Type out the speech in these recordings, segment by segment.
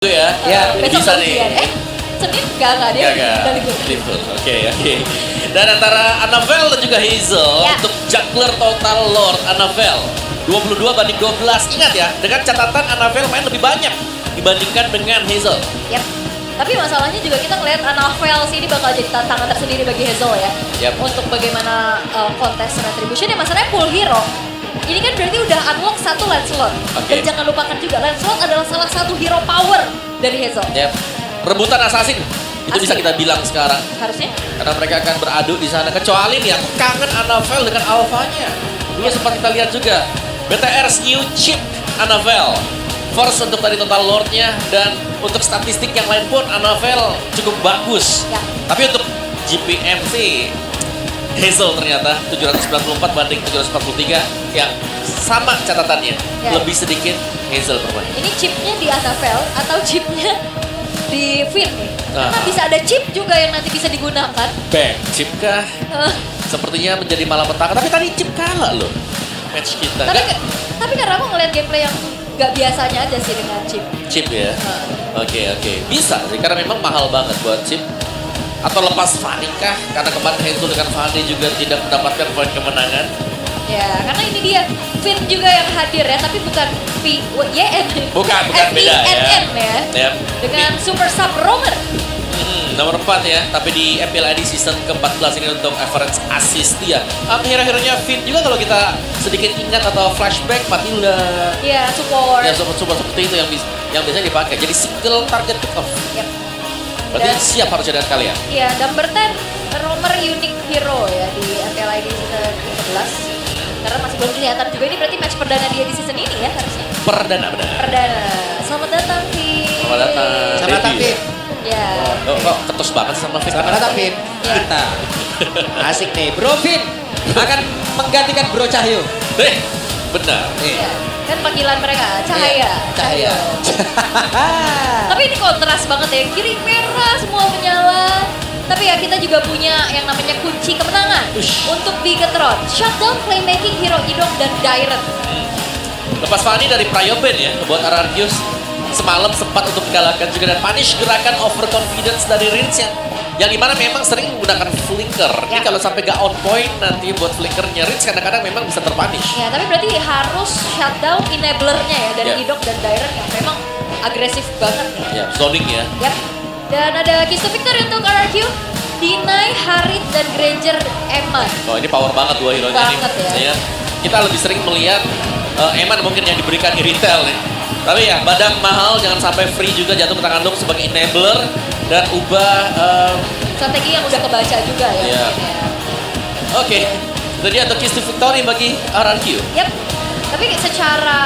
Ya, besok bisa gantian. nih. Senin enggak dia udah libur. Oke. Dan antara Annabelle dan juga Hazel Ya. untuk juggler Total Lord Annabelle 22 banding 12. Ingat ya, dengan catatan Annabelle main lebih banyak dibandingkan dengan Hazel. Yap. Tapi masalahnya juga kita ngeliat Annabelle sih ini bakal jadi tantangan tersendiri bagi Hazel ya. Yap. Untuk bagaimana kontes Retribution ya masalahnya full hero. Ini kan berarti udah unlock satu Lancelot. Oke. Dan jangan lupakan juga Lancelot adalah salah satu hero power dari Hazel. Yap. Rebutan assassin itu bisa kita bilang sekarang. Harusnya. Karena mereka akan beradu di sana. Kecuali nih, aku kangen Annabelle dengan alfanya. Dulu sempat kita lihat juga. BTR's new chip Annabelle. First untuk tadi Total Lord-nya. Dan untuk statistik yang lain pun Annabelle cukup bagus. Ya. Tapi untuk GPM sih Hazel ternyata 794 banding 743. Ya sama catatannya. Ya. Lebih sedikit Hazel bermain. Ini chipnya di Annabelle atau chipnya di Finn nih? Karena Ah. bisa ada chip juga yang nanti bisa digunakan. Back chip kah? Sepertinya menjadi malapetaka. Tapi tadi chip kalah loh match kita. Tapi, Nggak? tapi karena aku ngeliat gameplay yang gak biasanya aja sih dengan chip. Chip ya? Nah. Oke. Bisa sih, karena memang mahal banget buat chip. Atau lepas Fanny kah? Karena kemarin Hazel dengan Fanny juga tidak mendapatkan poin kemenangan. Ya, karena ini dia Finn juga yang hadir ya, tapi bukan YN. Bukan beda ya. FINN ya. Yep. Dengan Super Sub Romer. Nomor 4 ya, tapi di MPL ID season ke-14 ini untuk average assist dia. Hero-heronya Finn juga kalau kita sedikit ingat atau flashback, Matilda. Ya, support. Ya, support seperti itu yang biasanya dipakai. Jadi single target pick off. Yep. Berarti Dan- siap harusnya dengan kalian. Ya, number 10 Romer unique hero ya di MPL ID season ke-11. Karena masih belum kelihatan juga ini berarti match perdana dia di season ini ya harusnya. Perdana benar. Perdana. Selamat datang Finn. Selamat datang. Selamat datang, Debbie. Fit. Ya. Oh, kok ketus banget sama Finn? Selamat datang, Fit. Ya. Kita. Asik nih. Bro Fit akan menggantikan Bro Cahyo. Benar. Ya. Kan panggilan mereka Cahaya. Cahaya. Tapi ini kontras banget ya, kiri merah semua menyala. Tapi ya kita juga punya yang namanya kunci kemenangan untuk Bigetron. Shutdown playmaking hero Idok dan Dairen. Lepas Fanny dari Prioben ya, buat Arargius semalam sempat untuk dikalahkan juga dan punish gerakan overconfidence dari Rins yang dimana memang sering menggunakan flicker. Ini Ya. kalau sampai gak on point nanti buat flickernya Rins kadang-kadang memang bisa terpunish. Ya tapi berarti harus shutdown enablernya ya dari Ya. Idok dan Dairen yang memang agresif banget nih. Ya, zoning ya. Yap. Dan ada keys to victory untuk RRQ. Deny, Harit, dan Granger Eman. Oh ini power banget dua hero nya Banget nih. ya. Kita lebih sering melihat Eman mungkin yang diberikan di retail nih. Tapi ya badan mahal jangan sampai free juga jatuh ke tangan Luke sebagai enabler dan ubah Strategi yang udah kebaca juga ya. Iya. Mungkin ya. Oke, itu dia untuk keys to victory bagi RRQ. Yap. Tapi secara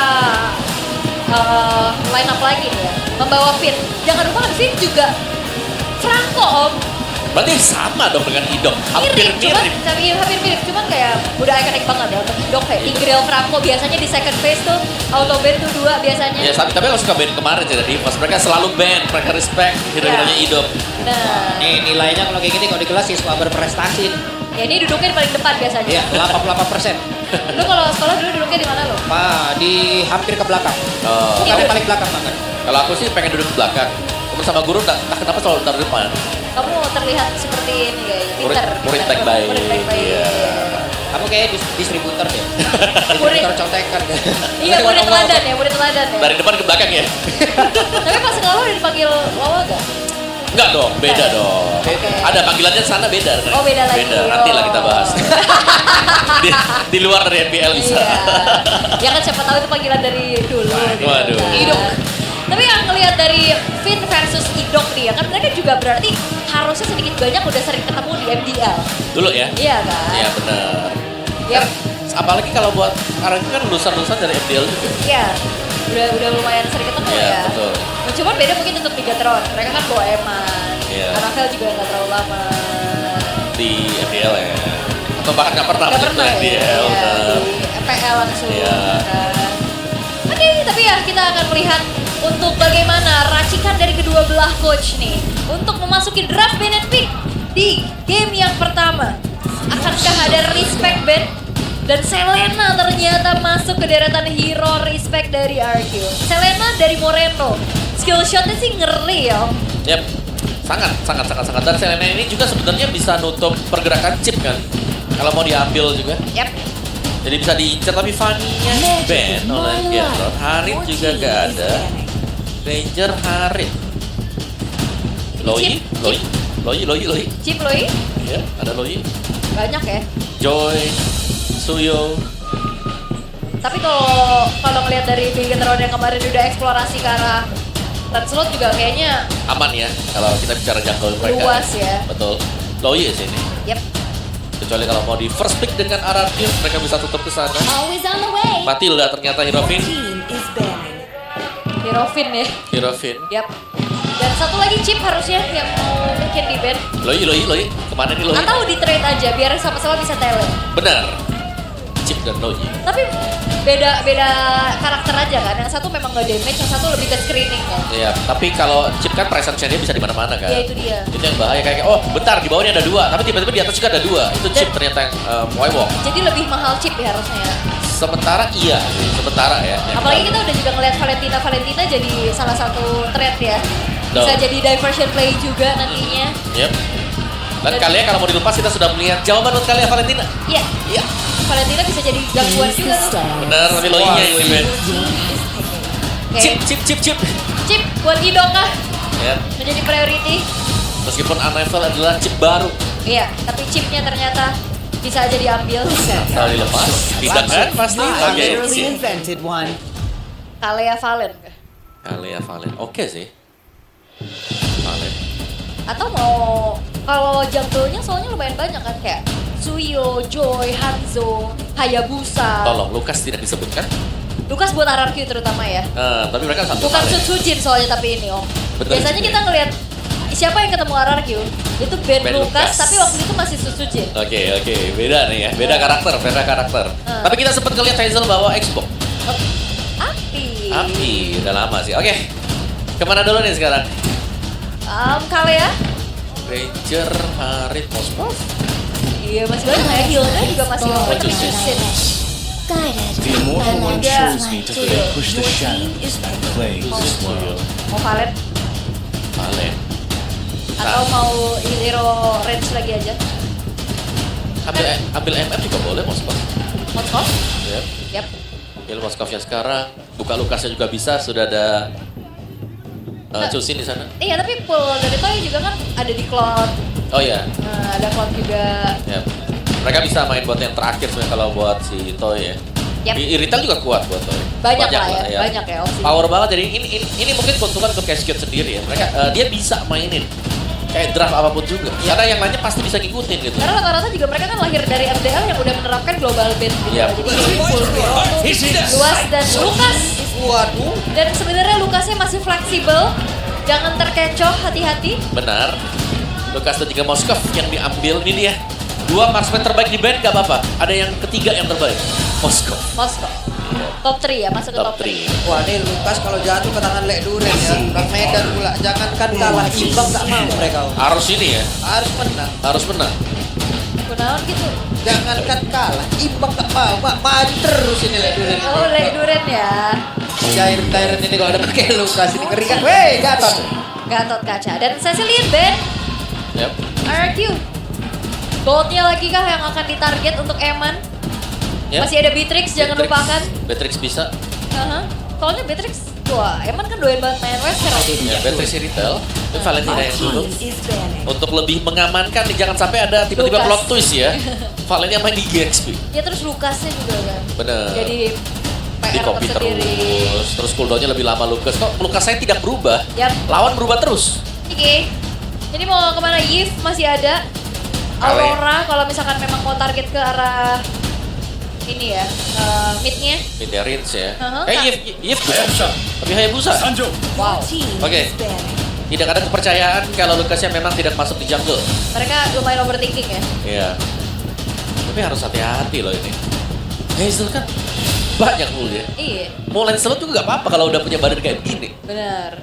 line up lagi nih ya, membawa Finn. Jangan lupa Finn juga Franco Om. Berarti sama dong dengan Idok, hampir Cuman, mirip. tapi hampir mirip. Cuman kayak udah ikonik banget ya untuk Idok kayak Tigreal Franco biasanya di second phase tuh auto ban tuh 2 biasanya. Ya, tapi aku suka band kemarin sih tadi, pas mereka selalu band, mereka respect hero-heronya Ya. Idok. Nah, Nih nilainya kalau kayak gini kalau di kelas siswa berprestasi. ya ini duduknya di paling depan biasanya. Iya, 88%. Lu kalau sekolah dulu duduknya di mana lo? Pak, di hampir ke belakang. Oh. Bukan yang paling belakang banget. Kalau aku sih pengen duduk di belakang. Cuma sama guru entah kenapa selalu taruh depan. Kamu terlihat seperti ini ya, Murid- pinter. murid pinter, baik-baik. Murid baik-baik. Iya. Kamu kayak distributor deh. Murid- Distributor contekan. Iya, murid teladan ya, murid teladan ya. Dari depan ke belakang ya? Tapi pas sekolah udah dipanggil Wawa gak? Enggak dong, beda dong. Oke. Ada panggilannya sana beda. Oh, beda lagi. Beda, nanti lah kita Oh. bahas. di luar dari NPL bisa. Iya. Ya kan siapa tahu itu panggilan dari dulu. Waduh. Kan. Idok. Tapi yang ngelihat dari Finn versus Idok nih ya, kan mereka juga berarti harusnya sedikit banyak udah sering ketemu di MDL. Dulu ya? Iya kan? Iya benar. Yap. Apalagi kalau buat orang itu kan lulusan-lulusan dari MDL juga. Iya. Udah lumayan sering ketemu Iya, ya. betul. Cuman beda mungkin untuk Bigetron. Mereka kan bawa Eman. Iya. Annabelle juga nggak terlalu lama. Di MDL ya. Atau bahkan nggak pernah Nggak masuk pernah ke ya. MDL. Iya, Nah. di MPL langsung. Iya. Kan. Oke, tapi ya kita akan melihat untuk bagaimana racikan dari kedua belah coach nih untuk memasuki draft Bennett pick di game yang pertama. Akankah ada respect Ben? Dan Selena ternyata masuk ke deretan hero respect dari RQ. Selena dari Moreno. skill shotnya sih ngeri ya. Yap, sangat. Dan Selena ini juga sebenarnya bisa nutup pergerakan chip kan. Kalau mau diambil juga. Yap. Jadi bisa diincar, tapi Fanny-nya ban oleh Gerard. Harit juga gak ada. Ranger Harit. Loi. Chip Loi. Ya, ada Loi. Banyak ya. Joy, Suyo. Tapi kalau ngelihat dari Bigetron yang kemarin udah eksplorasi ke arah Lancelot juga kayaknya Aman ya, kalau kita bicara jungle mereka. luas ya. Betul. Loi sini. Yap. Kecuali kalau mau di first pick dengan Ararkiu, mereka bisa tutup ke sana. Always on the way. Matilda ternyata Hirofin. Team is banning. Hirofin ya. Hirofin. Yap. Dan satu lagi chip harusnya yang mau mungkin di ban. Loi. Kemana nih Loi? Atau di trade aja biar sama-sama bisa tele. Benar. Chip dan Loi. Tapi beda karakter aja kan. Yang satu memang nggak damage, yang satu lebih ke screening kan. Iya, tapi kalau chip kan presence-nya dia bisa di mana-mana kan. Iya itu dia. Itu yang bahaya kayak oh bentar di bawahnya ada 2, tapi tiba-tiba di atas juga ada 2. Itu chip Dan- ternyata yang Moywalk. Jadi lebih mahal chip ya harusnya. Sementara iya, sementara ya. Yang Apalagi kita- kita udah juga ngeliat Valentina jadi salah satu trend ya. Bisa Betul. jadi diversion play juga nantinya. Yep. Dan kalian kalau mau dilepas kita sudah melihat jawaban untuk kalian Valentina. Iya, Iya. Valentina bisa jadi gangguan Use juga the tuh. stars. Benar, tapi Loi-nya yang di ban. Team is picking. Oke. Chip. Chip buat Gidong kah? Ya. Menjadi priority. Meskipun Unravel adalah chip baru. Iya, tapi chipnya ternyata bisa aja diambil. Kalau dilepas, tidak kan pasti. I Oke. literally invented one. Kalea Valen kah? Kalea Valen. Oke sih. Valen. Atau mau kalau jungle-nya soalnya lumayan banyak kan kayak Suyo, Joy, Hanzo, Hayabusa. Tolong, Lukas tidak disebutkan. Lukas buat RRQ terutama ya. Tapi mereka satu Bukan Valen. Sutsujin soalnya tapi ini om. Betul Biasanya juga. kita ngelihat siapa yang ketemu RRQ itu Ben Ben Lukas, Lucas. tapi waktu itu masih Sutsujin. Oke, beda nih ya, beda karakter. Tapi kita sempat ngeliat Hazel bawa Xbox. Oh, Api. Api, udah lama sih. Oke, kemana dulu nih sekarang? Kalea. Ranger, Harit, Moskov. Iya masih banyak ya, healnya juga masih open tapi Sutsujin. Sutsujin. Guided The Immortal by One my shows me light. to relinquish the Your shadow team is and picking. plague this world. Mau Valen Valen. atau mau hero range lagi aja? Ambil MM juga boleh Moskov. Moskov? Ya. Yap. Ambil Moskovnya sekarang. Buka Lukasnya juga bisa, sudah ada Chusin di sana. Iya tapi pool dari Toy juga kan ada di Cloud. Oh iya. Ada Cloud juga. Ya. Mereka bisa main buat yang terakhir sebenarnya kalau buat si Toy ya. Yap. Retail juga kuat buat Toy. Banyak lah ya, banyak ya opsi. Power banget, jadi ini mungkin keuntungan untuk Cascade sendiri ya. Mereka dia bisa mainin kayak draft apapun juga. Karena yang lainnya pasti bisa ngikutin gitu. Karena rata-rata juga mereka kan lahir dari MDL yang udah menerapkan global ban gitu. Iya. Jadi ini full hero tuh luas dan Lukas. Waduh. Dan sebenarnya Lukasnya masih fleksibel. Jangan terkecoh, hati-hati. Benar. Lukas dan juga Moskov yang diambil ini dia. 2 marksman terbaik di band gak apa-apa. Ada yang ketiga yang terbaik. Moskov. Moskow. Top 3 ya, masuk ke Top top 3. 3. Wah nih Lukas kalau jatuh ke tangan Lek Duren ya. Orang Medan pula. Jangankan kalah imbang tak mau mereka. Harus ini ya. Harus menang. Harus menang. Kunaon gitu. Jangankan kalah, imbang tak mau. Maju terus ini Lek Duren. Oh, Lek Duren ya. Jairen ini kalau ada pakai Lukas ini ngeri kan. Weh, Gatot. Gatot kaca. Dan Cecilian Ben, Yap. RRQ. Goldnya lagi kah yang akan ditarget untuk Eman? Yap. Masih ada Beatrix, jangan Beatrix. lupakan. Beatrix bisa. Soalnya Beatrix, wah Eman kan doyan banget main Wesker. Ya, Beatrix si retail. Itu Valentina My yang dulu. team is banning. Untuk lebih mengamankan nih, jangan sampai ada tiba-tiba Lukas. plot twist ya. Valentina main di GXP. Ya terus Lukasnya juga kan. Bener. Jadi Di PR copy tersendiri. terus cooldownnya lebih lama Lukas. Kok Lukas saya tidak berubah? Yap. Lawan berubah terus. Oke. Ini mau kemana? Yves masih ada. Aurora kalau misalkan memang mau target ke arah ini ya, midnya. Media range ya. Kak. Yif bisa. Tapi Hayabusa. Wow. Team Oke. is banning. Tidak ada kepercayaan kalau Lukasnya memang tidak masuk di jungle. Mereka lumayan overthinking ya. Iya. Tapi harus hati-hati loh ini. Hazel kan banyak ya. Iya, Mau Lancelot juga gak apa-apa kalau udah punya badan kayak begini. benar.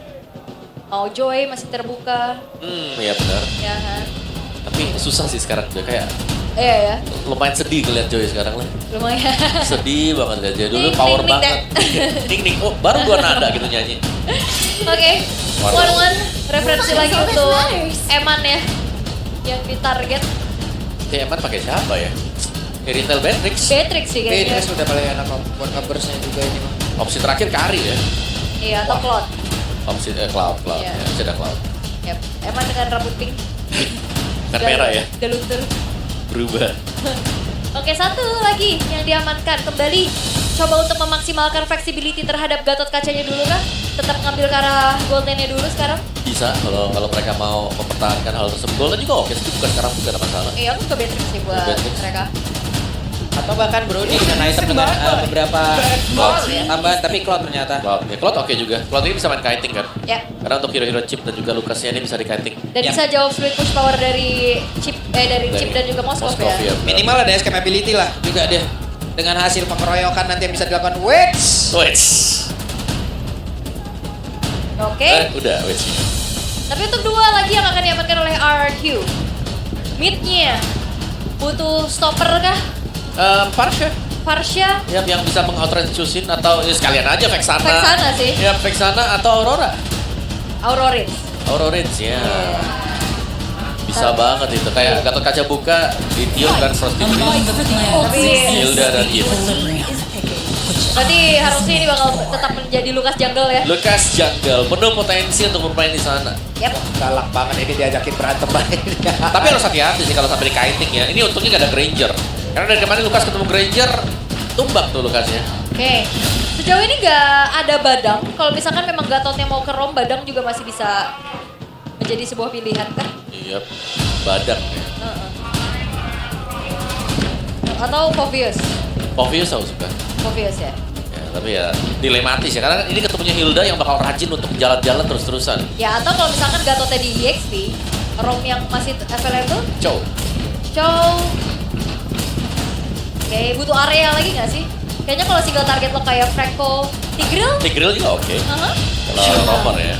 Mau Joy masih terbuka, Iya benar. ya kan? Tapi susah sih sekarang udah kayak Iya ya. lumayan sedih ngeliat Joy sekarang lah. Lumayan. Sedih banget aja. Dulu Ning, power ning, ning, banget. Ning ning. Oh, baru 2 nada gitu nyanyi. Oke, Waduh. one referensi lagi Always untuk matters. Eman ya, yang ditarget. Eman pakai siapa ya? Retail Beatrix. Beatrix sih kayaknya. Beatrix udah paling enak buat ngeburstnya juga ini mah. Opsi terakhir Kari ya. Iya, atau Cloud. Opsi Cloud. Iya. Ya, masih ada Cloud. Yep. Eman dengan rambut pink. Kan merah ya. Galuntur. Berubah. Oke, satu lagi yang diamankan kembali. Coba untuk memaksimalkan flexibility terhadap Gatot kacanya dulu kah? Tetap ngambil ke arah goldennya dulu sekarang? Bisa kalau mereka mau mempertahankan hal tersebut. Golden juga oke sih, bukan sekarang juga ada masalah. Iya, aku ke Beatrix sih buat Beatrix. mereka. Atau bahkan Brody dengan item dengan beberapa tambahan tapi Cloud ternyata. Cloud, ya, Cloud oke juga. Cloud ini bisa main kiting kan? Ya. Karena untuk hero-hero chip dan juga Lucasnya ini bisa di kiting. Dan Ya. bisa jawab split push power dari chip chip dan juga Moskov ya. ya. Minimal ada escapability lah juga dia. Dengan hasil pengeroyokan nanti yang bisa dilakukan Wedge. Wait. Oke. Udah, wait. Tapi untuk dua lagi yang akan diamankan oleh RQ. Mid-nya butuh stopper kah? Farsha. Farsha? Ya, yang bisa meng-outrange Chusin atau ya sekalian aja Vexana. Vexana sih. Ya, Vexana atau Aurora. Aurorin. Aurorins ya. Bisa banget itu. Kayak Gatot Kaca buka, Lithium kan Frost Degree, Tapi Hilda dan Eve. berarti harusnya ini bakal tetap menjadi Lucas Jungle ya. Lucas Jungle, penuh potensi untuk bermain di sana. Yep. Galak banget ini diajakin berantem banget. Tapi harus hati-hati sih kalau sampai di kiting ya. Ini untungnya gak ada Granger. Karena dari kemarin Lucas ketemu Granger, tumbak tuh Lucasnya. Oke. Sejauh ini nggak ada Badang. Kalau misalkan memang Gatotnya mau ke Rom, Badang juga masih bisa menjadi sebuah pilihan kan? Iya, badak ya. Atau Fovius. Obvious aku suka. Fovius ya. Ya, tapi ya dilematis ya. Karena ini ketemunya Hilda yang bakal rajin untuk jalan-jalan terus-terusan. Ya atau kalau misalkan Gatotnya di EXP, Rom yang masih available, Cow. Chow. Oke, butuh area lagi nggak sih? Kayaknya kalau single target lo kayak Franco, Tigreal, Tigreal juga oke. Kalau Romer ya.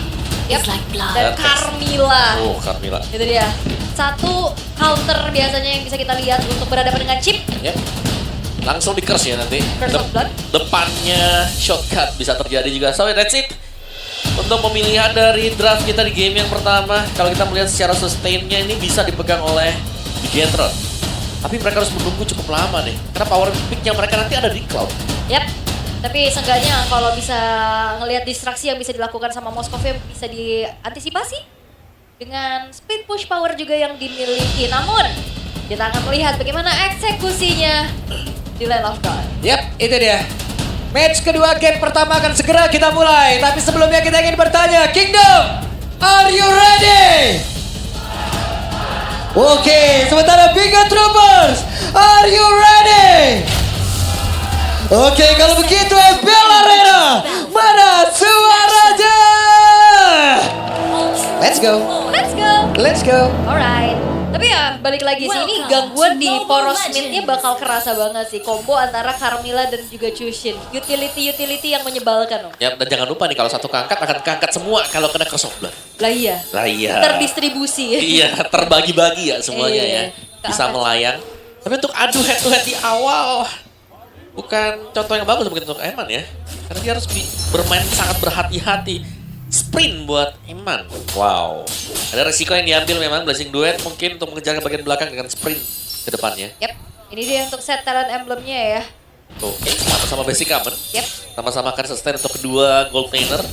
Yep. It's like blood. Dan That's- Carmilla. Oh, Carmilla. Itu dia. Satu counter biasanya yang bisa kita lihat untuk berhadapan dengan chip. Ya. Langsung di curse ya nanti. Curse of Blood. Depannya shortcut bisa terjadi juga. So that's it. Untuk pemilihan dari draft kita di game yang pertama, kalau kita melihat secara sustain-nya ini bisa dipegang oleh Bigetron. Tapi mereka harus menunggu cukup lama nih. Karena power pick-nya mereka nanti ada di Cloud. Yap. Tapi seenggaknya kalau bisa ngelihat distraksi yang bisa dilakukan sama Moskov bisa diantisipasi dengan split push power juga yang dimiliki. Namun kita akan melihat bagaimana eksekusinya di Land of God. Yap, itu dia. Match kedua game pertama akan segera kita mulai. Tapi sebelumnya kita ingin bertanya, Kingdom, are you ready? Oke, sementara Biga Troopers, are you ready? Oke, kalau begitu FBL Arena, mana suaranya? Let's go, Let's go. let's go. Alright. Tapi ya balik lagi sih, ini gangguan di poros mid-nya bakal kerasa banget sih. Combo antara Carmilla dan juga Chushin. Utility yang menyebalkan om. Ya, dan jangan lupa nih kalau satu keangkat akan keangkat semua kalau kena Curse of Blood. Lah iya. Lah iya. Terdistribusi. Iya, terbagi-bagi ya semuanya Iya, ya. Bisa keangkat. melayang. Tapi untuk adu head to head di awal bukan contoh yang bagus mungkin untuk Eman ya. Karena dia harus bermain sangat berhati-hati. Sprint buat Eman. Wow. Ada resiko yang diambil memang Blazing Duet mungkin untuk mengejar ke bagian belakang dengan sprint ke depannya. Yap. Ini dia untuk set talent emblemnya ya. Tuh, sama-sama basic common. Yap. Sama-sama akan sustain untuk kedua gold laner.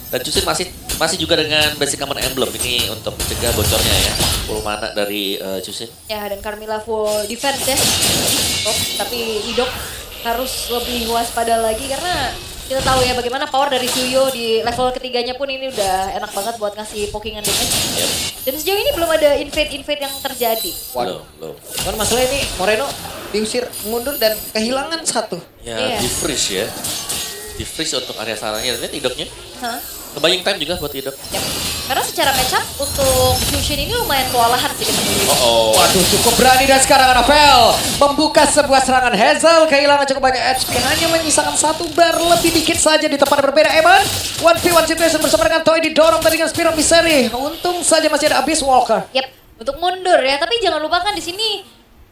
Dan Chusin masih juga dengan basic common emblem ini untuk mencegah bocornya ya. Full mana dari Chusin. Ya dan Carmilla full defense ya. Oh, tapi Idok harus lebih waspada lagi karena kita tahu ya bagaimana power dari Suyo di level ketiganya pun ini udah enak banget buat ngasih pokingan damage. Yep. Dan sejauh ini belum ada invade yang terjadi. Belum, belum. Kan masalah ini Moreno diusir mundur dan kehilangan satu. Ya, Iya. di freeze ya. Di freeze untuk area sarangnya. Dan lihat idoknya. Hah? Buying time juga buat idok. Yap. Karena secara matchup untuk Fusion ini lumayan kewalahan sih ketemu. Oh. Waduh, cukup berani dan sekarang Anafel membuka sebuah serangan. Hazel kehilangan cukup banyak HP, hanya menyisakan satu bar lebih dikit saja di tempat berbeda. Eman 1v1 situation bersama dengan Toy didorong tadi dengan Spiro Miseri. Untung saja masih ada Abyss Walker. Yap, untuk mundur ya. Tapi jangan lupakan di sini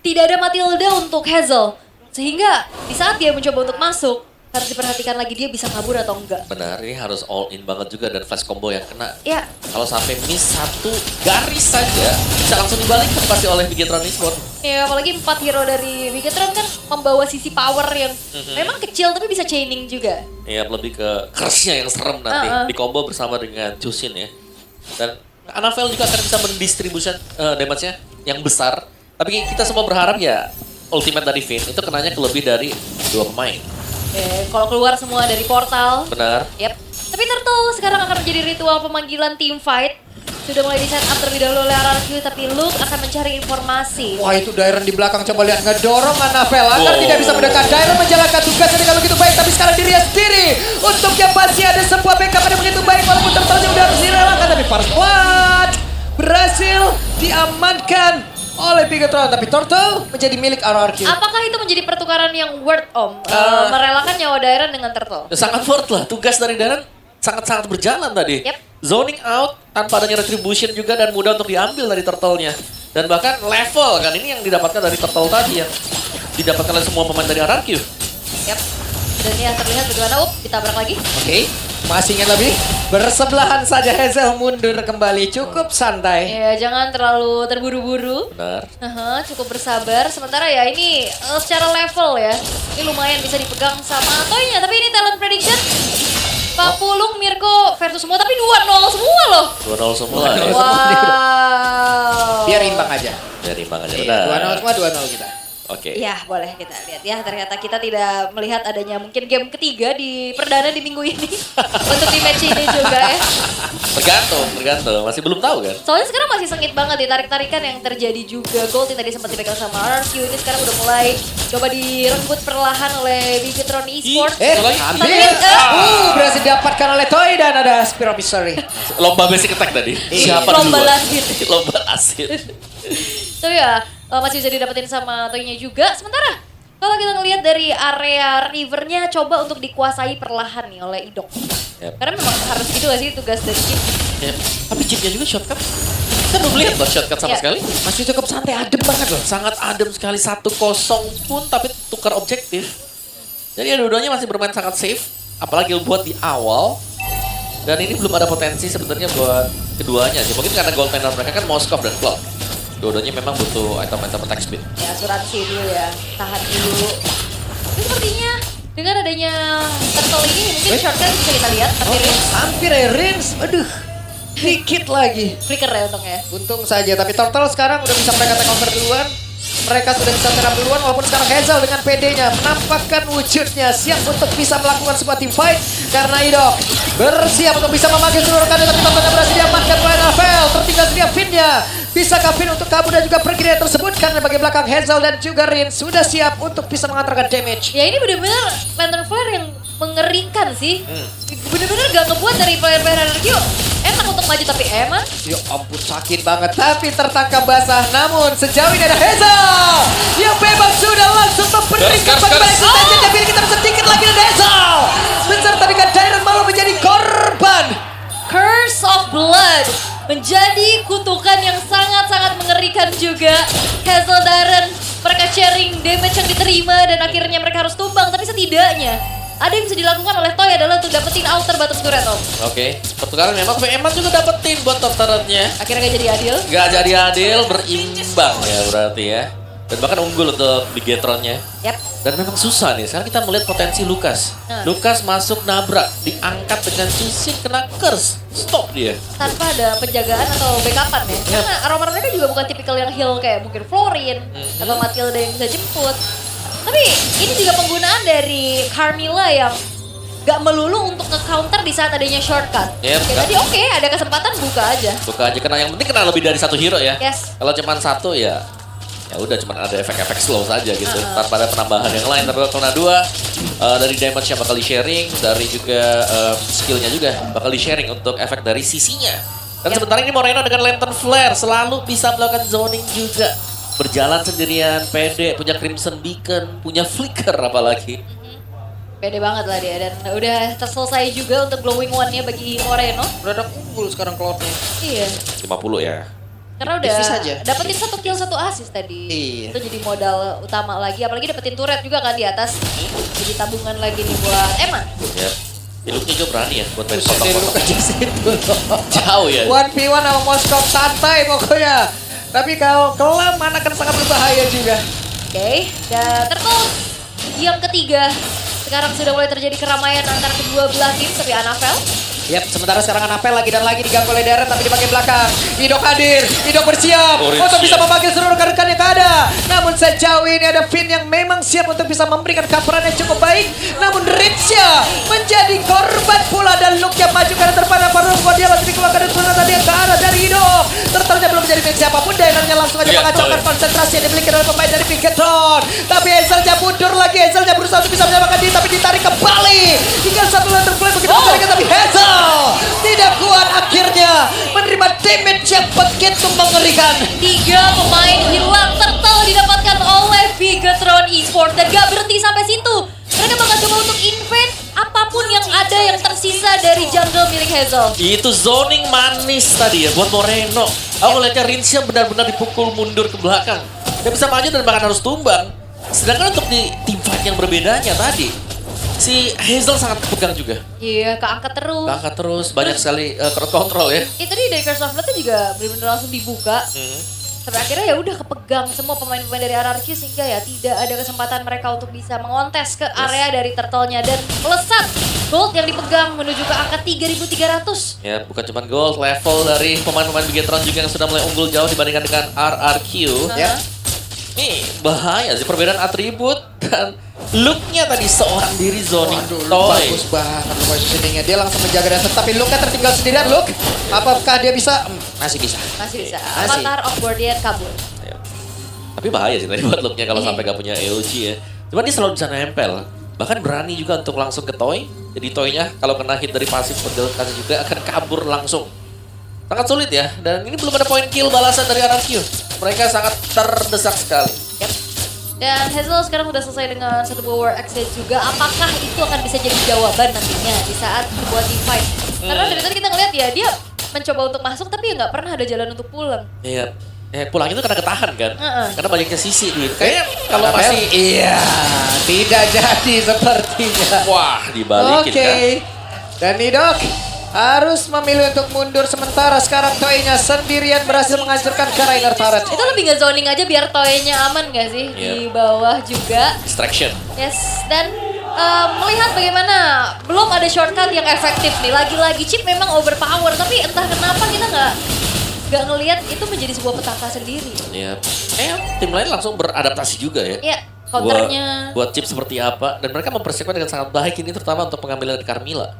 tidak ada Matilda untuk Hazel. Sehingga di saat dia mencoba untuk masuk, harus diperhatikan lagi dia bisa kabur atau enggak. Benar, ini harus all in banget juga dan flash combo yang kena. Ya, Kalau sampai miss satu garis saja, bisa langsung dibalikkan pasti oleh Bigetron Esports. ya apalagi 4 hero dari Bigetron kan membawa sisi power yang memang kecil tapi bisa chaining juga. Ya, lebih ke curse-nya yang serem nanti. Di combo bersama dengan Jushin ya. Dan Anavel juga akan bisa mendistribusikan damage-nya yang besar. Tapi kita semua berharap ya ultimate dari Finn itu kenanya ke lebih dari 2 pemain. Kalau keluar semua dari portal. Benar. Yap. Tapi Turtle sekarang akan menjadi ritual pemanggilan team fight. Sudah mulai di set up terlebih dahulu oleh RRQ, tapi Luke akan mencari informasi. Wah itu Dairon di belakang coba lihat ngedorong Anavel agar Wow. tidak bisa mendekat. Dairon menjalankan tugasnya dengan begitu baik tapi sekarang dirinya sendiri. Untuk yang pasti ada sebuah backup yang begitu baik walaupun Turtle udah harus direlakan tapi first blood berhasil diamankan oleh Bigetron tapi Turtle menjadi milik RRQ. Apakah itu menjadi pertukaran yang worth merelakan nyawa Dairon dengan Turtle? Sangat worth lah. Tugas dari Darren sangat-sangat berjalan tadi. Yep. Zoning out tanpa adanya retribution juga dan mudah untuk diambil dari Turtle-nya. Dan bahkan level kan ini yang didapatkan dari Turtle tadi yang didapatkan oleh semua pemain dari RRQ. Yap. Dan ya terlihat bagaimana ditabrak lagi. Oke, masih ingin lebih. Bersebelahan saja Hazel mundur kembali cukup santai. Ya jangan terlalu terburu-buru. Benar. Cukup bersabar. Sementara ya ini secara level ya, ini lumayan bisa dipegang sama Toynya. Tapi ini talent prediction. Pak Pulung, Mirko versus semua, tapi 2-0 semua loh. 2-0 semua ya. Wow. Biar imbang aja. Biar imbang aja. Iya, Benar. 2-0 semua 2-0 kita. Oke. Ya boleh kita lihat ya, ternyata kita tidak melihat adanya mungkin game ketiga di perdana di minggu ini. Untuk di match ini juga ya. Tergantung. Masih belum tahu kan? Soalnya sekarang masih sengit banget ditarik-tarikan yang terjadi juga. Gold yang tadi sempat dipegang sama RRQ ini sekarang udah mulai coba direnggut perlahan oleh Bigetron Esports. Hampir. Berhasil didapatkan oleh Toy dan ada Spear of Mystery. Lomba basic attack tadi. Iya. Siapa Lomba duluan? lasit. Lomba lasit. So ya, masih bisa didapetin sama Toynya juga. Sementara kalau kita ngelihat dari area rivernya coba untuk dikuasai perlahan nih oleh Idok. Yep. Karena memang harus gitu gak sih tugas dari Chip. Ya, tapi chipnya juga shortcut. Kita belum lihat loh shortcut sama Ya. sekali. Masih cukup santai, adem banget loh. Sangat adem sekali 1-0 pun tapi tukar objektif. Jadi ya dua-duanya masih bermain sangat safe. Apalagi buat di awal. Dan ini belum ada potensi sebenarnya buat keduanya sih. Mungkin karena gold panel mereka kan Moskov dan Cloud. Dua-duanya memang butuh item-item attack speed. Ya asuransi dulu ya, tahan dulu. Tapi sepertinya dengan adanya turtle ini mungkin shortcut bisa kita lihat. Tapi Hampir ya, Rins. Aduh, dikit lagi. flicker ya untungnya. Untung saja, tapi Turtle sekarang udah bisa mereka take over duluan. Mereka sudah bisa serang duluan, walaupun sekarang Hazel dengan PD-nya menampakkan wujudnya siap untuk bisa melakukan sebuah team fight. Karena Idok bersiap untuk bisa memanggil seluruh rekannya, tapi Turtle berhasil diamankan oleh Rafael. Tertinggal sedia Finn-nya. Bisakah Finn untuk kabur dan juga pergi dari tersebut? Karena bagian belakang Hazel dan juga Rin sudah siap untuk bisa mengantarkan damage. Ya ini benar-benar Lantern Flare yang mengerikan sih. Benar-benar gak ngebuat dari player-player RRQ enak untuk maju, tapi emang Ya ampun sakit banget, tapi tertangkap basah. Namun sejauh ini ada Hazel yang memang sudah langsung memberikan bagaimana eksistensi. Tapi kita bisa sedikit lagi dan Hazel beserta dengan Dairon malah menjadi korban. Curse of Blood menjadi kutukan yang sangat-sangat mengerikan juga. Hazel Darren mereka sharing damage yang diterima dan akhirnya mereka harus tumbang, tapi setidaknya ada yang bisa dilakukan oleh Toy adalah untuk dapetin outer batas turret Om. Oke, pertukaran memang Eman juga dapetin buat top turretnya. Akhirnya gak jadi adil. Gak jadi adil, berimbang ya berarti ya. Dan bahkan unggul untuk Bigetron-nya. Yap. Dan memang susah nih, sekarang kita melihat potensi Lukas. Lukas masuk nabrak, diangkat dengan Jushin kena curse. Stop dia. Tanpa ada penjagaan atau backupan ya. Karena armor mereka juga bukan tipikal yang heal kayak mungkin Florin atau Matilda yang bisa jemput. Tapi ini juga penggunaan dari Carmilla yang gak melulu untuk nge-counter di saat adanya shortcut. Yep, Oke, tadi oke, ada kesempatan buka aja. Buka aja, kena yang penting kena lebih dari satu hero ya. Yes. Kalau cuma satu ya udah cuma ada efek-efek slow saja gitu tanpa ada penambahan yang lain. Tapi kalau kena dua dari damage yang bakal di-sharing, dari juga skillnya juga bakal di-sharing untuk efek dari sisinya. Dan sementara ini Moreno dengan Lantern Flare selalu bisa melakukan zoning juga. Berjalan sendirian, pede, punya Crimson Beacon, punya Flicker apalagi. Pede banget lah dia dan udah selesai juga untuk glowing one-nya bagi Moreno. Udah ada unggul sekarang Cloud-nya. Iya. 50 ya. Karena udah Tipis aja. dapetin 1 kill 1 assist tadi. Iya. Itu jadi modal utama lagi. Apalagi dapetin turret juga kan di atas. Jadi tabungan lagi nih buat Emma. Ya. Looknya juga berani ya buat main Dia kotak-kotak. luka di situ loh. Jauh ya. 1v1 sama Moskov santai pokoknya. Tapi kalau kelam akan sangat berbahaya juga. Oke, dan Turtle yang ketiga. Sekarang sudah mulai terjadi keramaian antara kedua belah tim, tapi Anavel Yap, sementara sekarang Anapel lagi dan lagi diganggu oleh Darren tapi di bagian belakang. Idok hadir, Idok bersiap Orange untuk bisa siap. memanggil seluruh rekan-rekan yang ada. Namun sejauh ini ada Finn yang memang siap untuk bisa memberikan coveran yang cukup baik. Namun Ritzya menjadi korban pula dan Luke yang maju ke arah depan. Padahal dia langsung dikeluarkan dari sana tadi yang ke arah dari Idok. Tertarnya belum menjadi Finn siapapun. Darrennya langsung aja Lihat, mengacaukan coy. konsentrasi yang dimiliki oleh pemain dari Pinkerton. Tapi Hazelnya mundur lagi, Hazelnya berusaha untuk bisa menyamakan diri tapi ditarik kembali. Tinggal satu lander play begitu mencarikan tapi Hazel tidak kuat akhirnya menerima damage yang begitu mengerikan. 3 pemain hilang. Turtle didapatkan oleh Bigatron Esports dan gak berhenti sampai situ. Mereka bakal coba untuk invade apapun yang ada yang tersisa dari jungle milik Hazel. Itu zoning manis tadi ya buat Moreno. Aku ngeliatnya Rinsya benar-benar dipukul mundur ke belakang. Dia bisa maju dan bahkan harus tumbang. Sedangkan untuk di team fight yang berbedanya tadi, si Hazel sangat kepegang juga. Iya, keangkat terus. Angkat terus, banyak sekali crowd control ya. Itu tadi dari Curse of Blood tuh juga benar-benar langsung dibuka. Sampai akhirnya ya udah kepegang semua pemain-pemain dari RRQ sehingga ya tidak ada kesempatan mereka untuk bisa mengontes ke area dari turtle-nya dan melesat gold yang dipegang menuju ke angka 3.300. Ya, bukan cuma gold, level dari pemain-pemain Bigetron juga yang sudah mulai unggul jauh dibandingkan dengan RRQ. Ya. Nih, bahaya sih perbedaan atribut dan looknya tadi seorang diri zoning toy. Bagus banget positioningnya. Dia langsung menjaga dasar tapi Luke tertinggal sendirian. Luke, apakah dia bisa? Masih bisa. Masih bisa. Masih. Avatar of Guardian kabur. Ya. Tapi bahaya sih tadi buat looknya kalau Iya. sampai gak punya EOG ya. Cuman dia selalu bisa nempel. Bahkan berani juga untuk langsung ke toy. Jadi toynya kalau kena hit dari pasif pendelkan juga akan kabur langsung. Sangat sulit ya. Dan ini belum ada poin kill balasan dari RRQ. Mereka sangat terdesak sekali. Yep. Dan Hazel sekarang udah selesai dengan satu buah War Axe juga. Apakah itu akan bisa jadi jawaban nantinya di saat sebuah team fight? Karena dari tadi kita ngeliat ya, dia mencoba untuk masuk tapi ya nggak pernah ada jalan untuk pulang. Iya. Pulang itu karena ketahan kan. Heeh. Karena banyaknya sisi duit. Kayaknya kalau Anapel? masih Iya, tidak jadi sepertinya. wah dibalikin Oke. kan. Dan Idok harus memilih untuk mundur sementara sekarang Toy-nya sendirian berhasil menghancurkan Karainer Turret. Itu lebih nge zoning aja biar toynya aman gak sih? Di Iya. bawah juga. Distraction. Yes, dan melihat bagaimana belum ada shortcut yang efektif nih. Lagi-lagi chip memang overpower, tapi entah kenapa kita nggak ngelihat itu menjadi sebuah petaka sendiri. Iya. Tim lain langsung beradaptasi juga ya. Iya, counternya. Buat chip seperti apa. Dan mereka mempersiapkan dengan sangat baik ini terutama untuk pengambilan dari Carmilla.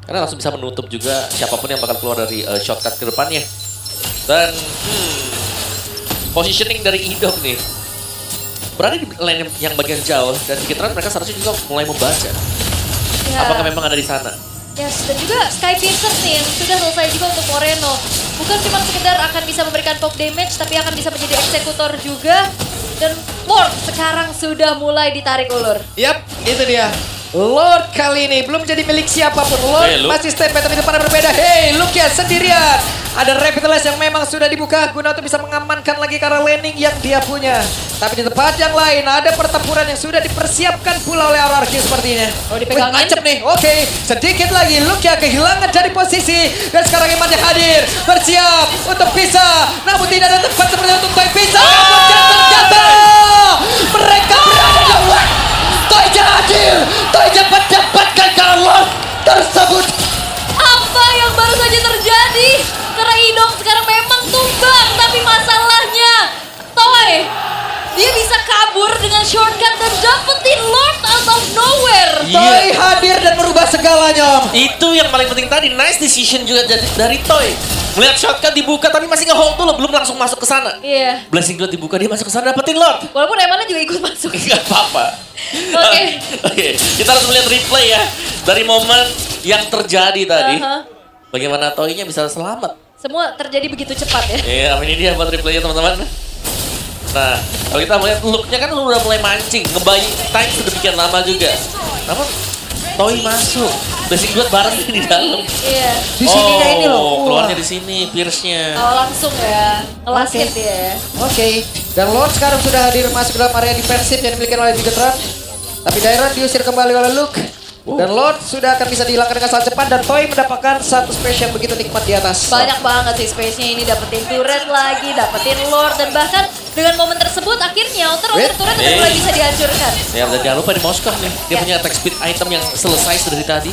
Karena langsung bisa menutup juga siapapun yang bakal keluar dari shortcut ke depannya. Dan positioning dari Idok nih. Berada di lane yang bagian jauh dan Bigetron mereka seharusnya juga mulai membaca. Ya. Apakah memang ada di sana? Yes, dan juga Sky Piercer nih yang sudah selesai juga untuk Moreno. Bukan cuma sekedar akan bisa memberikan poke damage, tapi akan bisa menjadi eksekutor juga. Dan Lord sekarang sudah mulai ditarik ulur. Yap, itu dia. Lord kali ini belum jadi milik siapapun. Lord Hey, Luke. masih standby tapi depannya berbeda. Hey, Luke ya sendirian. Ada Revitalize yang memang sudah dibuka guna untuk bisa mengamankan lagi karena laning yang dia punya. Tapi di tempat yang lain ada pertempuran yang sudah dipersiapkan pula oleh RRQ sepertinya. Oh, dipegangin. Wih, nancep nih. Oke, sedikit lagi Luke ya kehilangan dari posisi. Dan sekarang Iman yang hadir. Bersiap untuk bisa. Namun tidak ada tempat seperti untuk Toy bisa. Namun ternyata mereka berada di luar. Toyja hadir. Toyja mendapatkan kalau tersebut. Apa yang baru saja terjadi? Karena Idok sekarang memang tumbang, tapi masalahnya Toy dia bisa kabur dengan shortcut dan dapetin Lord out of nowhere. Iya. Toy hadir dan merubah segalanya. Itu yang paling penting tadi, nice decision juga dari Toy. Melihat shotgun dibuka tapi masih nge-hold dulu, belum langsung masuk ke sana. Iya. Blessing Cloud dibuka, dia masuk ke sana dapetin Lord. Walaupun Emannya juga ikut masuk. Gak apa-apa. Oke. Oke, kita harus melihat replay ya. Dari momen yang terjadi tadi. Aha. Bagaimana Toy-nya bisa selamat. Semua terjadi begitu cepat ya. Ini dia buat replaynya teman-teman. Nah, kalau kita melihat look-nya kan udah mulai mancing. Ngebayi time sedemikian lama juga. Namun, Toy masuk. Basic duet bareng di dalam. Iya. Di sininya ini loh. Keluarnya Wah. di sini, Pierce-nya. Oh langsung ya. Ngelas Oke. hit ya. Oke, dan Lord sekarang sudah hadir masuk dalam area defensif yang dimiliki oleh Bigetron. Tapi Dairon diusir kembali oleh Luke. Dan Lord sudah akan bisa dihilangkan dengan sangat cepat dan Toy mendapatkan satu space yang begitu nikmat di atas. Banyak banget sih space-nya ini, dapetin turret lagi, dapetin lord, dan bahkan dengan momen tersebut akhirnya outer turret udah mulai bisa dihancurkan. Ya, dan jangan lupa di Moskov nih, dia Ya. punya attack speed item yang selesai dari tadi.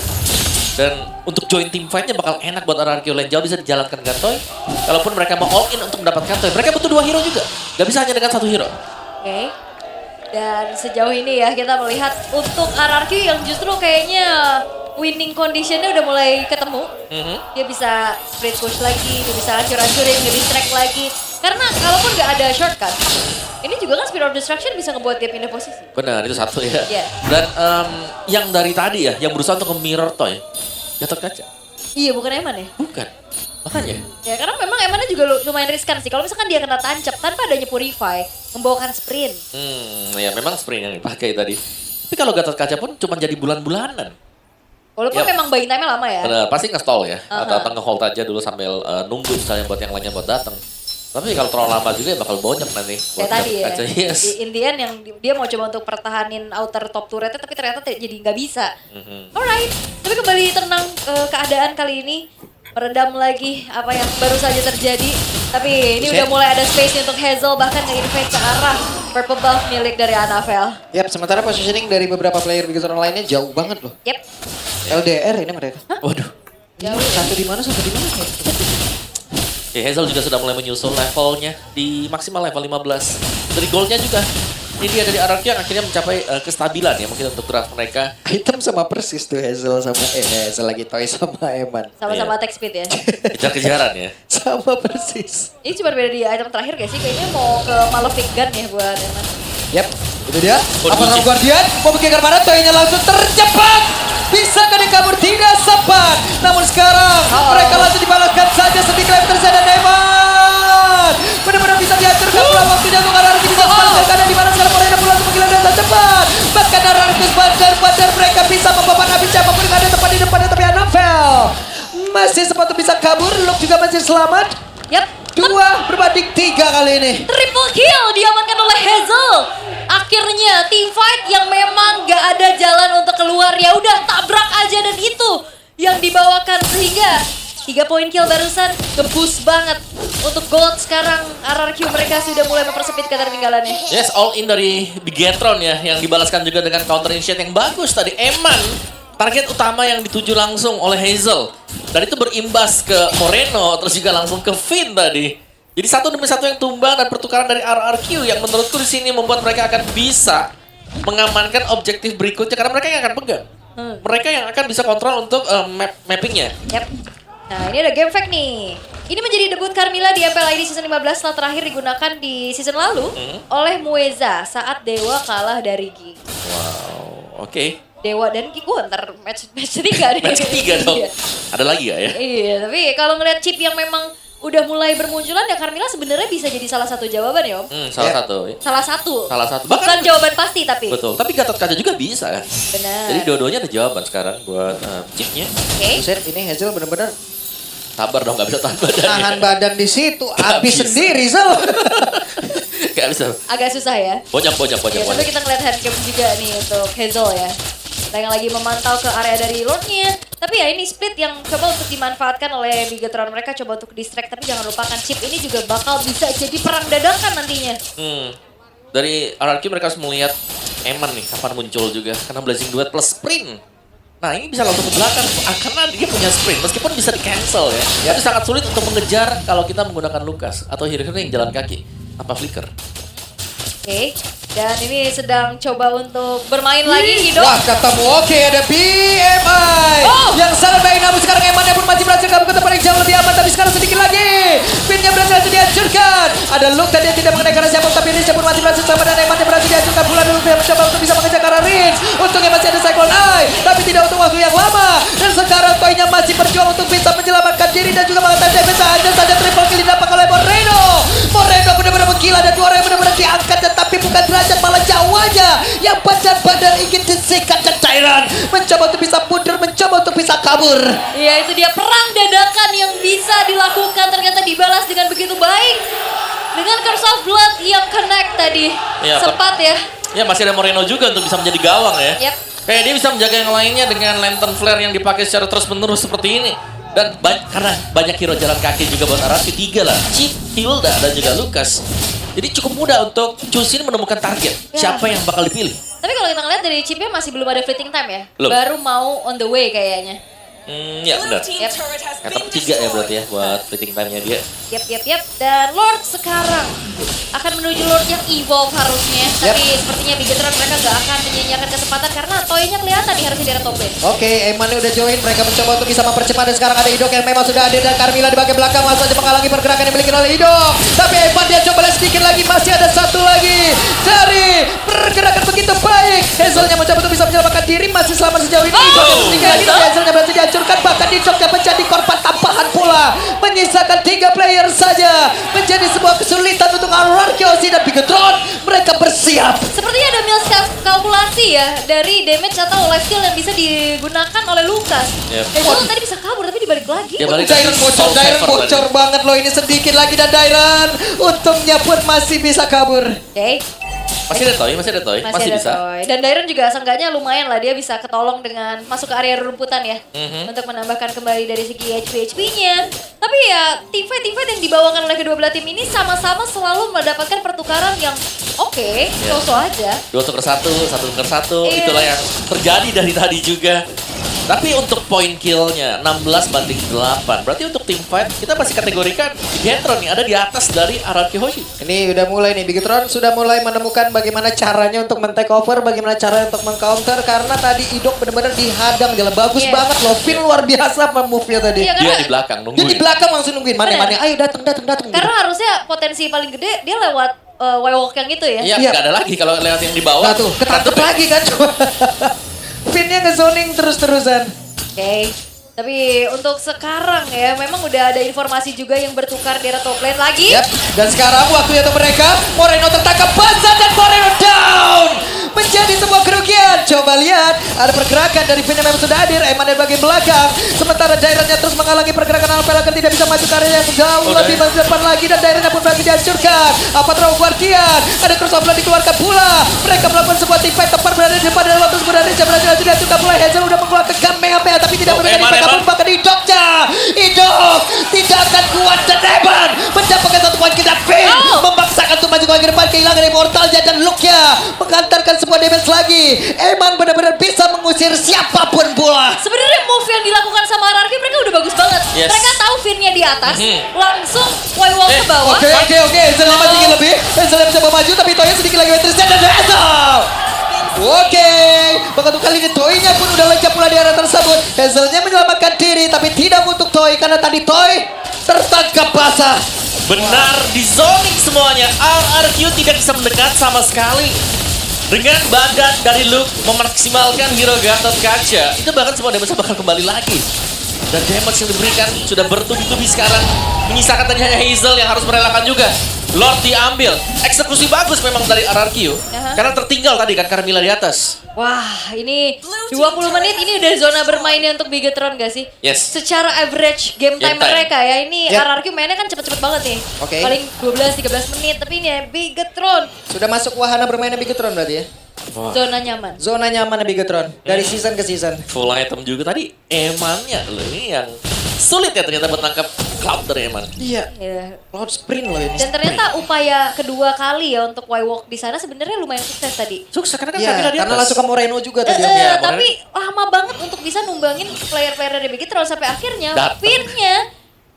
Dan untuk join team fight-nya bakal enak buat RRQ lane jauh bisa dijalankan dengan Toy. Kalaupun mereka mau all in untuk mendapatkan Toy, mereka butuh 2 hero juga. Gak bisa hanya dengan 1 hero. Oke. Dan sejauh ini ya kita melihat untuk RRQ yang justru kayaknya winning conditionnya udah mulai ketemu. Dia bisa split push lagi, dia bisa hancur-hancurin, nge-distract lagi. Karena kalaupun nggak ada shortcut, ini juga kan Spear of Destruction bisa ngebuat dia pindah posisi. Benar, itu satu ya. Iya. Dan yang dari tadi ya, yang berusaha untuk mirror Toy, Gatot Kaca. Iya, bukan Eman ya? Bukan. Makanya. Ya karena memang Emannya juga lumayan riskan sih. Kalau misalkan dia kena tancap tanpa adanya Purify, membawakan sprint. Ya memang sprint yang dipakai tadi. Tapi kalau Gatot Kaca pun cuma jadi bulan-bulanan. Walaupun Yap. memang buying time-nya lama ya. Benar, pasti nge-stall ya. Uh-huh. Atau nge-hold aja dulu sambil nunggu misalnya buat yang lainnya buat datang. Tapi kalau terlalu lama juga ya bakal bonyok nanti. Kayak tadi ya. Kaca, yes. In the end yang dia mau coba untuk pertahanin outer top turretnya tapi ternyata jadi nggak bisa. Alright, tapi kembali tenang keadaan kali ini. Meredam lagi apa yang baru saja terjadi. Tapi ini udah mulai ada space untuk Hazel bahkan nge-invade ke arah purple buff milik dari Annabelle. Yap, sementara positioning dari beberapa player Bigetron lainnya jauh banget loh. Yep. LDR ini mereka. Waduh. Jauh. Satu di mana, satu di mana? Oke, Hazel juga sudah mulai menyusul levelnya di maksimal level 15. Dari goalnya juga. Ini dia dari RRQ yang akhirnya mencapai kestabilan ya mungkin untuk draft mereka. Item sama persis tuh Hazel sama Hazel lagi Toy sama Eman. Sama-sama Iya. attack speed ya. Kejar-kejaran ya. Sama persis. Ini cuma beda di item terakhir gak sih? Kayaknya mau ke Malefic Gun ya buat Eman. Yap, itu dia. Oh, Apa DJ. nama Guardian? Mau bikin mana? Toynya langsung tercepat. Bisakah dia kabur? Tidak sempat. Namun sekarang mereka langsung dibalaskan saja sedikit lagi terjadi dan Eman. Benar-benar bisa dihancurkan peluang waktunya untuk Ararki bisa selesai karena di mana sekarang Morena pulang untuk panggilan dan cepat. Bahkan Ararki badar mereka bisa membawa Nabi siapapun yang ada tepat di depannya tapi Annabelle masih sempat untuk bisa kabur. Luke juga masih selamat. Yap. 2 berbanding 3 kali ini. Triple kill diamankan oleh Hazel. Akhirnya team fight yang memang gak ada jalan untuk keluar ya udah tabrak aja dan itu yang dibawakan sehingga 3 poin kill barusan nge-boost banget untuk gold sekarang RRQ mereka sudah mulai mempersempit ketertinggalannya. Yes, all in dari Bigetron ya yang dibalaskan juga dengan counter initiate yang bagus tadi. Eman target utama yang dituju langsung oleh Hazel. Dan itu berimbas ke Moreno terus juga langsung ke Finn tadi. Jadi satu demi satu yang tumbang dan pertukaran dari RRQ yang menurutku di sini membuat mereka akan bisa mengamankan objektif berikutnya karena mereka yang akan pegang. Mereka yang akan bisa kontrol untuk mappingnya. Yap. Nah ini ada game fact nih. Ini menjadi debut Carmilla di MPL ID season 15 setelah terakhir digunakan di season lalu oleh Mueza saat Dewa kalah dari Ging. Wow, oke. Dewa dan Ging, ntar match 3 deh. Match ketiga dong. Iya. Ada lagi gak ya? Iya, tapi kalau ngeliat chip yang memang udah mulai bermunculan ya Carmilla sebenarnya bisa jadi salah satu jawaban ya Om. Salah satu. Salah satu. Salah satu. Bukan Bahkan jawaban pasti tapi. betul. Tapi Gatot Kaca juga bisa kan. Benar. Jadi dua-duanya ada jawaban sekarang buat chipnya. Oke. Buset, ini Hazel benar-benar Sabar dong, gak bisa tahan badannya. tahan badan di situ, habis bisa. sendiri Zal. Gak bisa. Agak susah ya. Bonyok. Ya, tapi kita ngeliat handcam juga nih untuk Hazel ya. Kita yang lagi memantau ke area dari Lordnya. Tapi ya ini split yang coba untuk dimanfaatkan oleh Bigetron mereka coba untuk distract. Tapi jangan lupakan chip ini juga bakal bisa jadi perang dadakan nantinya. Dari RRQ mereka harus melihat Eman nih kapan muncul juga. Karena Blazing Duet plus sprint. Nah ini bisa langsung ke belakang karena dia punya sprint meskipun bisa di cancel ya. Tapi sangat sulit untuk mengejar kalau kita menggunakan Lukas atau hero-hero yang jalan kaki tanpa flicker. Oke. Dan ini sedang coba untuk bermain lagi Hido. Wah, ketemu. Oke, ada BMI. Oh. Yang sangat baik, namun sekarang Emannya pun masih berhasil kabur ke tempat yang jauh lebih aman. Tapi sekarang sedikit lagi. Pinnya berhasil dihancurkan. Ada Luke tadi yang tidak mengenai karena siapa. Tapi Rins pun masih berhasil sama dan Emannya berhasil dihancurkan. Pula dulu dia mencoba untuk bisa mengejar karena Rins. Untungnya masih ada Cyclone Eye. Tapi tidak untuk waktu yang lama. Dan sekarang Toynya masih berjuang untuk bisa menyelamatkan diri. Dan juga mengatakan defense hanya saja triple kill didapat oleh Moreno. Moreno benar-benar menggila dan dua orang yang benar-benar diangkat, tetapi bukan derajat malah jawanya yang benar-benar ingin disikat. Dan Tyran mencoba untuk bisa mundur, mencoba untuk bisa kabur. Ya itu dia perang dadakan yang bisa dilakukan ternyata dibalas dengan begitu baik. Dengan Curse of Blood yang connect tadi. Iya, Sempat ya. Ya masih ada Moreno juga untuk bisa menjadi gawang ya. Yap. Kayak dia bisa menjaga yang lainnya dengan lantern flare yang dipakai secara terus-menerus seperti ini. Dan karena banyak hero jalan kaki juga buat Araki 3 lah. Chip, Hilda, dan juga Lucas. Jadi cukup mudah untuk Chusin menemukan target. Ya. Siapa yang bakal dipilih? Tapi kalau kita ngeliat dari chipnya masih belum ada fleeting time ya. Belum. Baru mau on the way kayaknya. Ya benar. Yep. Etap 3 ya berarti ya buat fleeting time-nya dia. Yap. Dan Lord sekarang akan menuju Lord yang evolve harusnya. Tapi sepertinya Bigetron mereka gak akan menyanyiakan kesempatan karena toynya kelihatan nih harusnya di area top lane. Oke, Eman udah join. Mereka mencoba untuk bisa mempercepat. Dan sekarang ada Idok yang memang sudah hadir. Dan Carmilla di bagian belakang langsung saja menghalangi pergerakan yang dimiliki oleh Idok. Tapi Eman dia coba sedikit lagi. Masih ada satu lagi. Dari pergerakan begitu baik. Hazelnya mencoba untuk bisa menyelamatkan diri. Masih selamat sejauh ini. Idok yang sedikit lagi. Tapi Hazelnya berhasil dihancurkan. Bahkan Idok yang menjadi korban tambahan pula. Menyisakan 3 player saja. Menjadi sebuah kesulitan untuk Ararkiosi dan Bigetron. Mereka bersiap. Sepertinya ada mills kalkulasi ya dari damage atau life steal yang bisa digunakan oleh Lucas. Yep. Hazel tadi bisa kabur tapi dibalik lagi. Dia balik Dairon lagi bocor, Soul Dairon Saver bocor tadi. banget loh ini sedikit lagi dan Dairon untungnya pun masih bisa kabur. Oke. Masih ada toy. Masih ada bisa. Toy. Dan Dairon juga seenggaknya lumayan lah dia bisa ketolong dengan masuk ke area rumputan ya. Untuk menambahkan kembali dari segi HP-nya. Tapi ya teamfight yang dibawakan oleh kedua belah tim ini sama-sama selalu mendapatkan pertukaran yang oke, so-so aja. 2 tuker 1, 1 tuker 1, Iya. itulah yang terjadi dari tadi juga. Tapi untuk point kill-nya 16 banding 8. Berarti untuk team fight kita masih kategorikan Bigetron nih ada di atas dari Araki Hoshi. Ini udah mulai nih, Bigetron sudah mulai menemukan bagaimana caranya untuk men-take over, bagaimana caranya untuk meng-counter. Karena tadi Idok benar-benar dihadang, jalan bagus Iya. banget loh. Finn luar biasa move-nya tadi. Iya, Dia karena- di belakang Dia nungguin. di belakang langsung nungguin, mana, ayo datang. Karena harusnya potensi paling gede dia lewat Y-walk yang itu ya. Iya, Iya. nggak ada lagi kalau lewat yang di bawah. Nah tuh, ketangkep lagi kan. Finnnya nge-zoning terus-terusan. Oke. Tapi untuk sekarang ya memang udah ada informasi juga yang bertukar di area top lane lagi. Yap, dan sekarang waktunya untuk mereka. Moreno tertangkap basah dan Moreno down. Menjadi sebuah kerugian. Coba lihat, ada pergerakan dari Finn yang memang sudah hadir. Eman dari bagian belakang. Sementara Daironnya terus menghalangi pergerakan Alpha agar tidak bisa masuk ke area yang jauh Oke. lebih depan lagi. Dan Daironnya pun berhasil dihancurkan. Apa terlalu Guardian? Ada Curse of Blood dikeluarkan pula. Mereka melakukan sebuah team fight tepat berada di depan dan waktu sebenarnya jam berhasil dihancurkan pula. Hazel udah mengeluarkan Kamehameha tapi tidak memberikan Eman, impact Eman. apapun. Bahkan Idoknya. Idok tidak akan kuat dan Eman mendapatkan satu poin kita. Finn memaksakan untuk maju ke depan, kehilangan immortalnya dan Luke-nya mengantarkan sebuah damage lagi. Eman benar-benar bisa mengusir siapapun pula. Sebenarnya move yang dilakukan sama Ararki mereka udah bagus banget. Yes. Mereka tahu Finn-nya di atas, langsung Y-walk Eh, ke bawah. Oke. Hazel yang sedikit lebih. Hazel yang mencoba maju tapi Toya sedikit lagi terusnya dan Hazel. Oke, bahkan untuk kali ini Toy-nya pun udah lencap pula di area tersebut. Hazelnya menyelamatkan diri tapi tidak untuk Toy karena tadi Toy tertangkap basah. Benar di zoning semuanya. RRQ tidak bisa mendekat sama sekali. Dengan badan dari Luke memaksimalkan hero Gatot Kaca, itu bahkan semua damage bakal kembali lagi. Dan damage yang diberikan sudah bertubi-tubi sekarang. Menyisakan tadi hanya Hazel yang harus merelakan juga. Lord diambil. Eksekusi bagus memang dari RRQ. Karena tertinggal tadi kan Carmilla di atas. Wah, ini 20 menit ini udah zona bermainnya untuk Bigetron gak sih? Yes. Secara average game time Game time. mereka ya, ini Yep. RRQ mainnya kan cepet-cepet banget nih. Oke. Paling 12-13 menit, tapi ini ya Bigetron Sudah masuk wahana bermainnya Bigetron berarti ya. zona nyaman. Zona nyaman Bigetron dari season ke season. Full item juga tadi. Emannya loh ini yang sulit ya ternyata buat nangkap Cloud dari Eman. Iya. Ya. Cloud sprint loh ini. Dan ternyata upaya kedua kali ya untuk Y-walk di sana sebenarnya lumayan sukses tadi. Sukses karena kan Iya, Carmilla di karena atas. langsung ke Moreno juga tadi. Eh, Ya, tapi lama banget untuk bisa numbangin player-player dari Bigetron sampai akhirnya Dateng. Finn-nya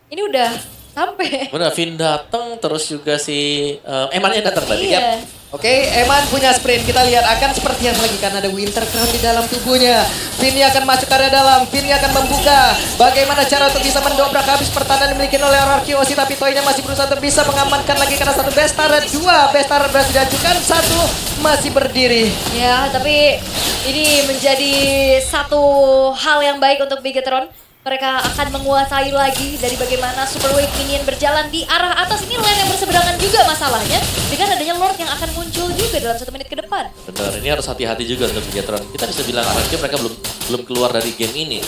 ini udah sampai. Benar, Finn datang terus juga si Emannya datang tadi. Iya. Yap. Oke, Eman punya sprint. Kita lihat akan seperti yang lagi karena ada Winter Crown di dalam tubuhnya. Finny akan masuk ke area dalam. Finny akan membuka. Bagaimana cara untuk bisa mendobrak habis pertahanan yang dimiliki oleh RRQ Osi. Tapi Toy-nya masih berusaha untuk bisa mengamankan lagi karena satu best turret. Dua best turret berhasil diajukan. Satu masih berdiri. Ya, tapi ini menjadi satu hal yang baik untuk Bigetron. mereka akan menguasai lagi dari bagaimana Super Wave Minion berjalan di arah atas. Ini lane yang berseberangan juga masalahnya dengan adanya Lord yang akan muncul juga dalam 1 menit ke depan. Benar, ini harus hati-hati juga untuk Bigetron. Kita bisa bilang RRQ mereka belum keluar dari game ini.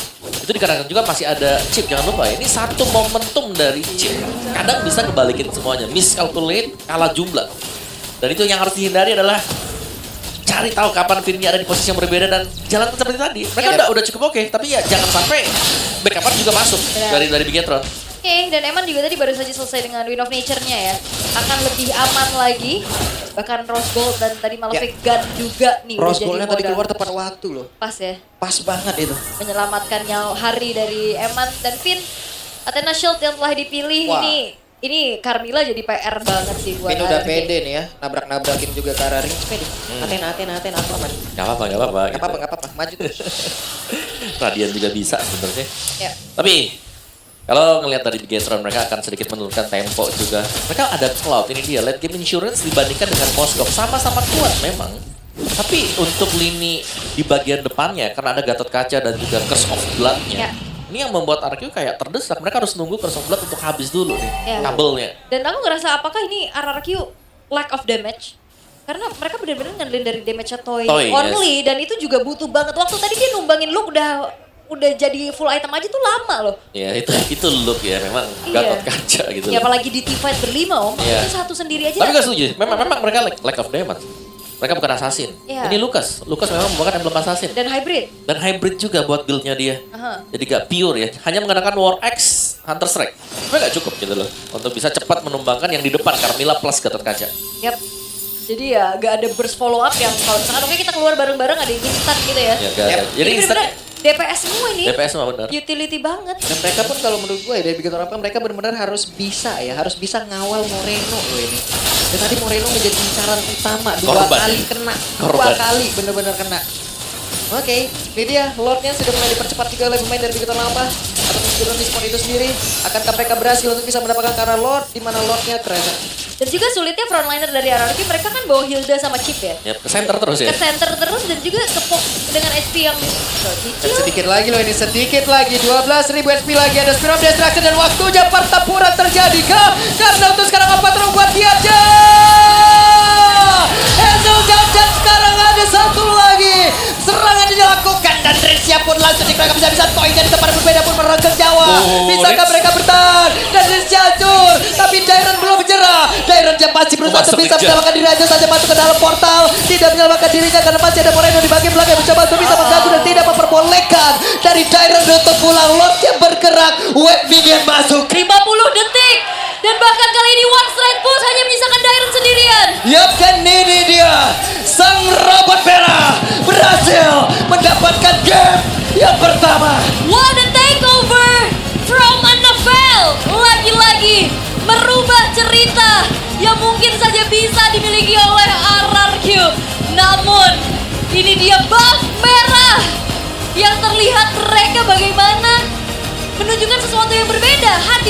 Itu dikarenakan juga masih ada chip, jangan lupa ya. Ini satu momentum dari chip. Kadang bisa kebalikin semuanya, miscalculate, kalah jumlah. Dan itu yang harus dihindari adalah cari tahu kapan Vinny ada di posisi yang berbeda dan jalan seperti tadi. Mereka udah cukup oke, tapi ya jangan sampai backup juga masuk dari Bigetron. Oke, dan Eman juga tadi baru saja selesai dengan Wind of Nature-nya ya. Akan lebih aman lagi. Bahkan Rose Gold dan tadi Malefic Gun juga nih. Rose udah Gold-nya jadi tadi modal. keluar tepat waktu loh. Pas ya. Pas banget itu. Menyelamatkan hari dari Eman dan Vin. Athena Shield yang telah dipilih Wah. ini Carmilla jadi PR banget sih buat Vin udah RRQ. pede nih ya, nabrak-nabrakin juga ke arah ring. Pede. Aten, apa man? Gak apa-apa. Gak apa-apa, maju terus. Radian juga bisa sebenarnya. Ya. Tapi kalau ngelihat dari Bigetron mereka akan sedikit menurunkan tempo juga. Mereka ada Cloud, ini dia late game insurance dibandingkan dengan Moskov sama-sama kuat memang. Tapi untuk lini di bagian depannya karena ada Gatot Kaca dan juga Curse of Blood-nya. Ya. Ini yang membuat RRQ kayak terdesak. Mereka harus nunggu Curse of Blood untuk habis dulu nih Ya. kabelnya. Dan aku ngerasa apakah ini RRQ lack of damage? Karena mereka benar-benar ngandelin dari damage Toy only dan itu juga butuh banget waktu. Tadi dia numbangin Luke udah jadi full item aja tuh lama loh. Ya itu look ya memang Iya. Gatot Kaca gitu. Ya apalagi di teamfight berlima om, Iya. itu satu sendiri aja. Tapi gak setuju, memang mereka lack of damage. Mereka bukan assassin. Iya. Ini Lucas memang membawakan emblem assassin. Dan hybrid. Dan hybrid juga buat build-nya dia. Aha. Jadi gak pure ya, hanya menggunakan War Axe, Hunter Strike. Tapi gak cukup gitu loh, untuk bisa cepat menumbangkan yang di depan, Carmilla plus Gatot Kaca. Yap. Jadi ya gak ada burst follow up yang kalau misalkan oke kita keluar bareng-bareng ada yang instan gitu ya. Ya, gak ada. Jadi instant bener-bener DPS semua ini. DPS mah benar. Utility banget. Dan mereka pun kalau menurut gue ya dari Bigetron apa mereka benar-benar harus bisa ngawal Moreno loh ini. Dan tadi Moreno menjadi incaran utama dua Korban. kali kena, Korban. 2 kali benar-benar kena. Oke, ini dia Lordnya sudah mulai dipercepat juga oleh pemain dari Bigetron apa atau Bigetron Esport itu sendiri. Akankah mereka berhasil untuk bisa mendapatkan karena Lord di mana Lordnya ternyata Dan juga sulitnya frontliner dari RRQ mereka kan bawa Hilda sama Chip ya. Ya, ke center terus ya. Ke center terus dan juga kepok dengan HP yang dan kecil. sedikit lagi loh ini, sedikit lagi 12.000 HP lagi, ada Spear of Destruction dan waktunya pertempuran terjadi kah? Karena untuk sekarang apa terus buat dia aja. Hazel dan sekarang ada satu lagi serangan dilakukan dan Tricia pun langsung dikerahkan bisa Toy-nya di tempat berbeda pun merenggang nyawa. Bisakah mereka bertahan? Dan Tricia hancur, tapi Dairon belum menyerah. Dairon yang masih berusaha untuk bisa menyelamatkan diri aja saja masuk ke dalam portal, tidak menyelamatkan dirinya karena masih ada Moreno di bagian belakang mencoba untuk bisa mengganggu dan tidak memperbolehkan dari Dairon untuk pulang. Lordnya bergerak, web minion masuk. 50 detik. Dan bahkan kali ini one strike push hanya menyisakan Dairon sendirian. Yap, kan ini dia sang robot merah berhasil mendapatkan game yang pertama. What a takeover from NFL. Lagi-lagi merubah cerita yang mungkin saja bisa dimiliki oleh RRQ. Namun ini dia buff merah yang terlihat mereka bagaimana menunjukkan sesuatu yang berbeda. Hati